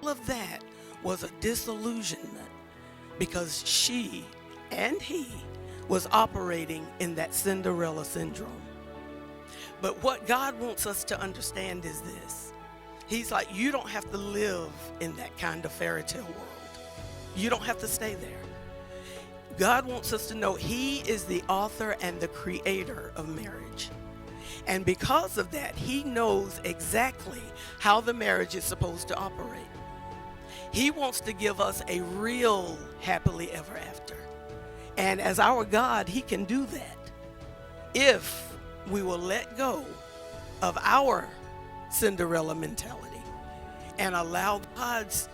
all of that was a disillusionment because she and he was operating in that Cinderella syndrome. But what God wants us to understand is this. He's like, you don't have to live in that kind of fairy tale world. You don't have to stay there. God wants us to know he is the author and the creator of marriage. And because of that, he knows exactly how the marriage is supposed to operate. He wants to give us a real happily ever after. And as our God, he can do that if we will let go of our Cinderella mentality and allow God's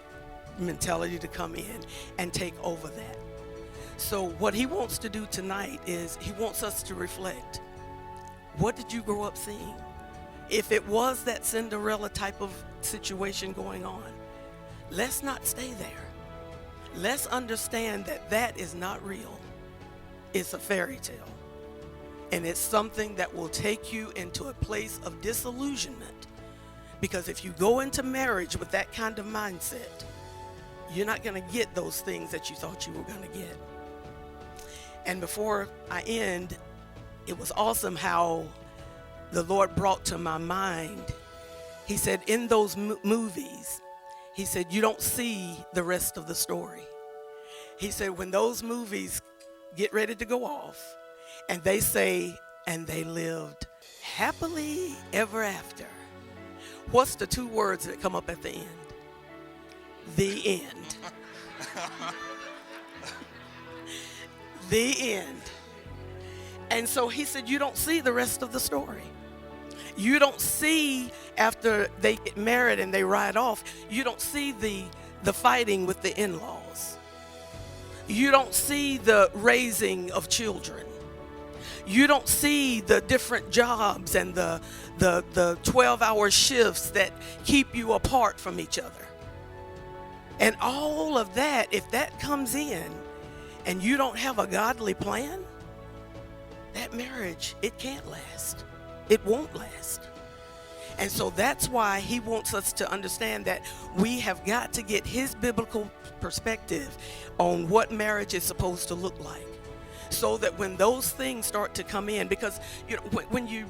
mentality to come in and take over that. So what he wants to do tonight is he wants us to reflect. What did you grow up seeing? If it was that Cinderella type of situation going on, let's not stay there. Let's understand that that is not real. It's a fairy tale. And it's something that will take you into a place of disillusionment. Because if you go into marriage with that kind of mindset, you're not going to get those things that you thought you were going to get. And before I end, it was awesome how the Lord brought to my mind, he said, in those movies, he said, you don't see the rest of the story. He said, when those movies get ready to go off and they say, and they lived happily ever after, what's the two words that come up at the end? The end. The end. And so he said, you don't see the rest of the story. You don't see after they get married and they ride off, you don't see the fighting with the in-laws. You don't see the raising of children. You don't see the different jobs and the 12-hour shifts that keep you apart from each other. And all of that, if that comes in and you don't have a godly plan, that marriage, it can't last. It won't last. And so that's why he wants us to understand that we have got to get his biblical perspective on what marriage is supposed to look like. So that when those things start to come in, because you know, when you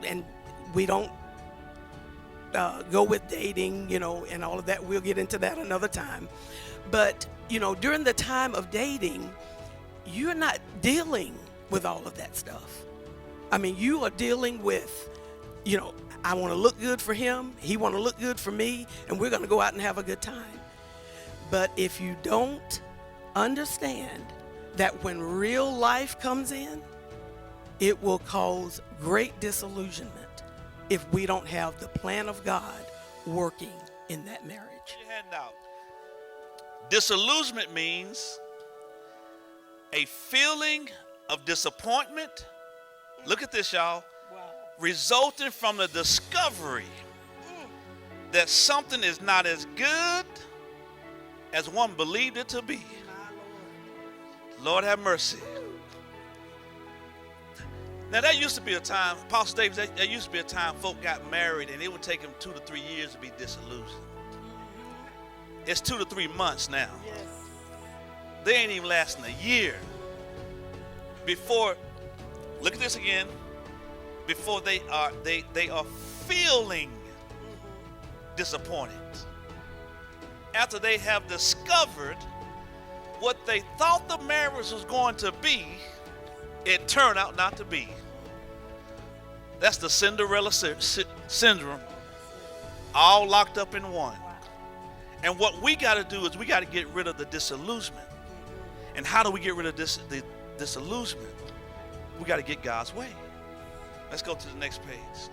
and we don't go with dating, you know, and all of that. We'll get into that another time. But, you know, during the time of dating, you're not dealing with all of that stuff. I mean, you are dealing with, you know, I want to look good for him. He want to look good for me. And we're going to go out and have a good time. But if you don't understand that when real life comes in, it will cause great disillusionment if we don't have the plan of God working in that marriage. Your hand out. Disillusionment means a feeling of disappointment. Look at this, y'all. Wow. Resulting from the discovery that something is not as good as one believed it to be. Lord have mercy. Now, there used to be a time, Apostle Davis, there used to be a time folk got married and it would take them 2 to 3 years to be disillusioned. It's 2 to 3 months now. Yes. They ain't even lasting a year before, look at this again, before they are feeling disappointed. After they have discovered what they thought the marriage was going to be, it turned out not to be. That's the Cinderella syndrome, all locked up in one. And what we got to do is we got to get rid of the disillusionment. And how do we get rid of the disillusionment? We got to get God's way. Let's go to the next page.